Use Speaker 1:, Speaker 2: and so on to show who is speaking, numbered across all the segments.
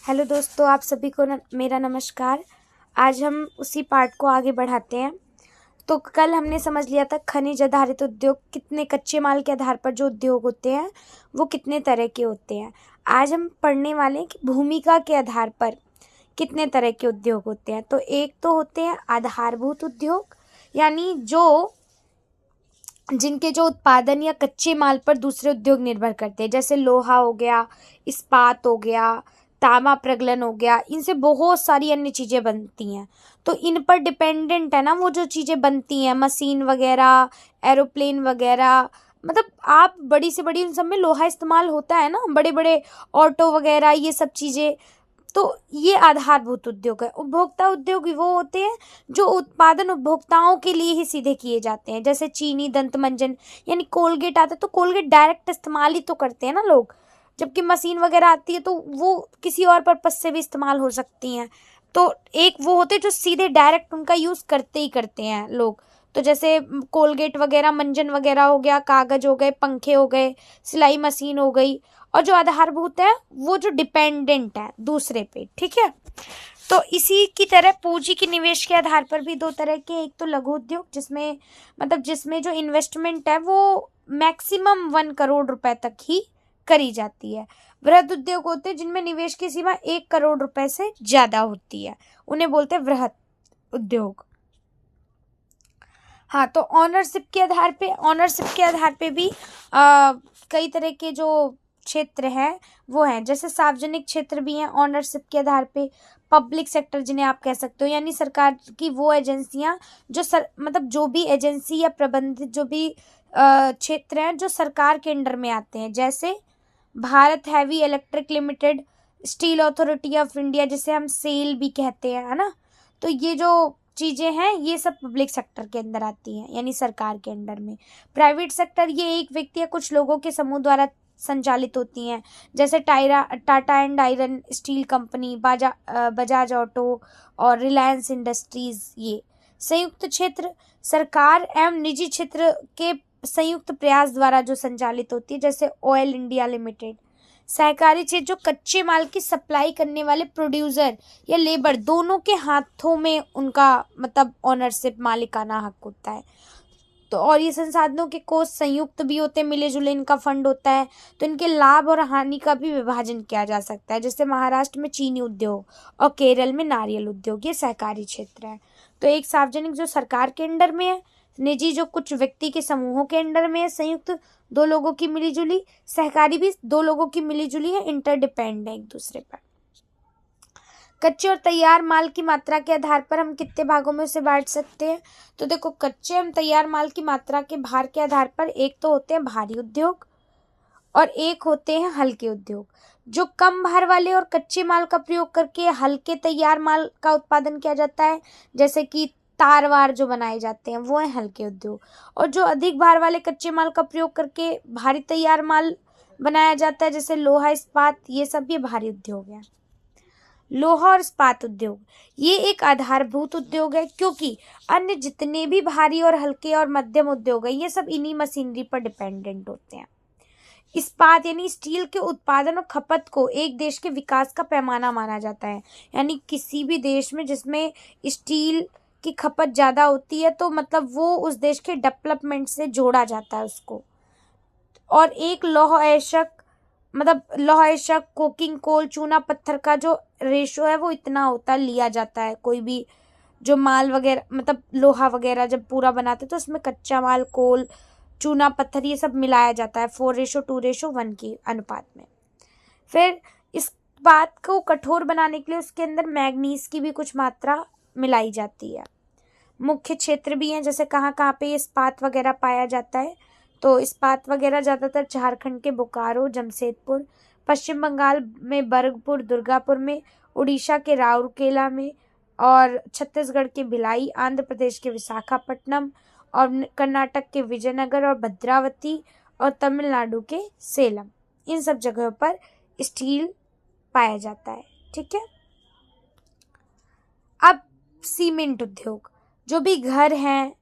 Speaker 1: Hello दोस्तों, आप सभी को मेरा नमस्कार। आज हम उसी पार्ट को आगे बढ़ाते हैं। तो कल हमने समझ लिया था खनिज आधारित उद्योग कितने कच्चे माल के आधार पर जो उद्योग होते हैं वो कितने तरह के होते हैं। आज हम पढ़ने वाले हैं कि भूमिका के आधार पर कितने तरह के उद्योग होते हैं। तो एक तो होते हैं आधारभूत उद्योग, यानी जिनके जो उत्पादन या कच्चे माल पर दूसरे उद्योग निर्भर करते हैं, जैसे लोहा हो गया, इस्पात हो गया, तांबा प्रगलन हो गया। इनसे बहुत सारी अन्य चीजें बनती हैं, तो इन पर डिपेंडेंट है ना वो जो चीजें बनती हैं, मशीन वगैरह, एरोप्लेन वगैरह। मतलब आप बड़ी से बड़ी, उन सब में लोहा इस्तेमाल होता है ना, बड़े बड़े ऑटो वगैरह, ये सब चीजें। तो ये आधारभूत उद्योग है। उपभोक्ता उद्योग वो होते हैं जो उत्पादन उपभोक्ताओं के लिए ही सीधे किए जाते हैं, जैसे चीनी, दंत मंजन, यानी कोलगेट आता है तो कोलगेट डायरेक्ट इस्तेमाल ही तो करते हैं ना लोग, जबकि मशीन वगैरह आती है तो वो किसी और पर्पज से भी इस्तेमाल हो सकती हैं। तो एक वो होते हैं जो सीधे डायरेक्ट उनका यूज करते ही करते हैं लोग। तो जैसे कोलगेट वगैरह, मंजन वगैरह हो गया, कागज हो गए, पंखे हो गए, सिलाई मशीन हो गई। और जो आधारभूत है वो जो डिपेंडेंट है दूसरे पे, ठीक है। तो इसी की तरह पूंजी की निवेश के आधार पर भी दो तरह के, एक तो लघु उद्योग जिसमें जो इन्वेस्टमेंट है वो मैक्सिमम 1 करोड़ रुपए तक ही करी जाती है। वृहद उद्योग होते हैं जिनमें निवेश की सीमा 1 करोड़ रुपए से ज्यादा होती है, उन्हें बोलते हैं वृहद उद्योग। हाँ, तो ऑनरशिप के आधार पे भी कई तरह के जो क्षेत्र हैं वो हैं, जैसे सार्वजनिक क्षेत्र भी हैं ऑनरशिप के आधार पे। पब्लिक सेक्टर जिन्हें आप कह सकते हो, यानी सरकार की वो एजेंसियां जो भी एजेंसी या प्रबंधित जो भी क्षेत्र हैं जो सरकार के अंडर में आते हैं, जैसे Bharat heavy electric limited, steel authority of India जिसे हम सेल भी कहते हैं, है ना। तो ये जो चीजें हैं ये सब पब्लिक सेक्टर के अंदर आती हैं, यानी सरकार के अंडर में। प्राइवेट सेक्टर ये एक व्यक्ति या कुछ लोगों के समूह द्वारा संचालित होती हैं, जैसे Tata and iron steel company, Bajaj auto और रिलायंस इंडस्ट्रीज। ये संयुक्त क्षेत्र सरकार एवं निजी क्षेत्र के संयुक्त प्रयास द्वारा जो संचालित होती है, जैसे ऑयल इंडिया लिमिटेड। सहकारी क्षेत्र जो कच्चे माल की सप्लाई करने वाले प्रोड्यूसर या लेबर दोनों के हाथों में उनका ऑनरशिप, मालिकाना हक होता है। तो और ये संसाधनों के कोष संयुक्त भी होते हैं, मिले जुले इनका फंड होता है, तो इनके लाभ और हानि का भी विभाजन किया जा सकता है। जैसे महाराष्ट्र में चीनी उद्योग और केरल में नारियल उद्योग, ये सहकारी क्षेत्र है। तो एक सार्वजनिक जो सरकार के अंडर में है, निजी जो कुछ व्यक्ति के समूहों के अंडर में है, संयुक्त दो लोगों की मिलीजुली, सहकारी भी दो लोगों की मिलीजुली है, इंटरडिपेंडेंट है एक दूसरे पर। कच्चे और तैयार माल की मात्रा के आधार पर हम कितने भागों में उसे बांट सकते हैं। तो देखो, कच्चे एवं तैयार माल की मात्रा के भार के आधार पर एक तो होते हैं भारी उद्योग और एक होते हैं हल्के उद्योग। जो कम भार वाले और कच्चे माल का प्रयोग करके हल्के तैयार माल का उत्पादन किया जाता है, जैसे कि तार वार जो बनाए जाते हैं, वो है हल्के उद्योग। और जो अधिक भार वाले कच्चे माल का प्रयोग करके भारी तैयार माल बनाया जाता है, जैसे लोहा, इस्पात, ये सब ये भारी उद्योग है। लोहा और इस्पात उद्योग ये एक आधारभूत उद्योग है, क्योंकि अन्य जितने भी भारी और हल्के और मध्यम उद्योग है ये सब इन्हीं मशीनरी पर डिपेंडेंट होते हैं। इस्पात यानी स्टील के उत्पादन और खपत को एक देश के विकास का पैमाना माना जाता है, यानी किसी भी देश में जिसमें स्टील की खपत ज्यादा होती है तो वो उस देश के डेवलपमेंट से जोड़ा जाता है उसको। और एक लौह एशक, कोकिंग कोल, चूना पत्थर का जो रेशो है वो इतना होता लिया जाता है। कोई भी जो माल वगैरह लोहा वगैरह जब पूरा बनाते तो उसमें कच्चा माल, कोल, चूना पत्थर ये सब मिलाया जाता है 4:2:1 के अनुपात में। फिर इस बात को कठोर बनाने के लिए उसके अंदर मैग्नीज की भी कुछ मात्रा मिलाई जाती है। मुख्य क्षेत्र भी हैं, जैसे कहाँ कहाँ पे इस्पात वगैरह पाया जाता है। तो इस्पात वगैरह ज़्यादातर झारखंड के बोकारो, जमशेदपुर, पश्चिम बंगाल में बरगपुर, दुर्गापुर में, उड़ीसा के राउरकेला में, और छत्तीसगढ़ के भिलाई, आंध्र प्रदेश के विशाखापट्टनम, और कर्नाटक के विजयनगर और भद्रावती, और तमिलनाडु के सेलम, इन सब जगहों पर स्टील पाया जाता है, ठीक है। अब सीमेंट उद्योग, जो भी घर हैं,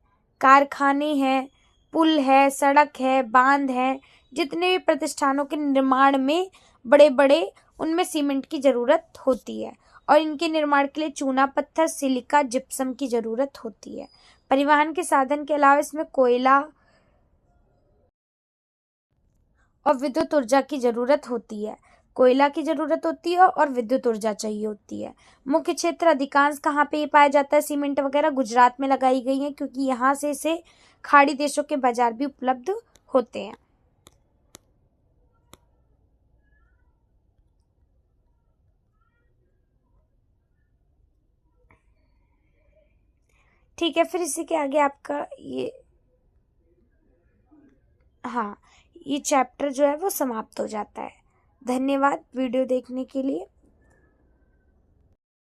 Speaker 1: कारखाने हैं, पुल है, सड़क है, बांध है, जितने भी प्रतिष्ठानों के निर्माण में बड़े बड़े उनमें सीमेंट की ज़रूरत होती है और इनके निर्माण के लिए चूना पत्थर, सिलिका, जिप्सम की ज़रूरत होती है। परिवहन के साधन के अलावा इसमें कोयला और विद्युत ऊर्जा की ज़रूरत होती है। कोयला की ज़रूरत होती है और विद्युत ऊर्जा चाहिए होती है। मुख्य क्षेत्र अधिकांश कहाँ पे पाया जाता है सीमेंट वगैरह? गुजरात में लगाई गई है, क्योंकि यहाँ से इसे खाड़ी देशों के बाजार भी उपलब्ध होते हैं। ठीक है, फिर इसी के आगे आपका ये, हाँ, ये चैप्टर जो है वो समाप्त हो जाता है। धन्यवाद वीडियो देखने के लिए।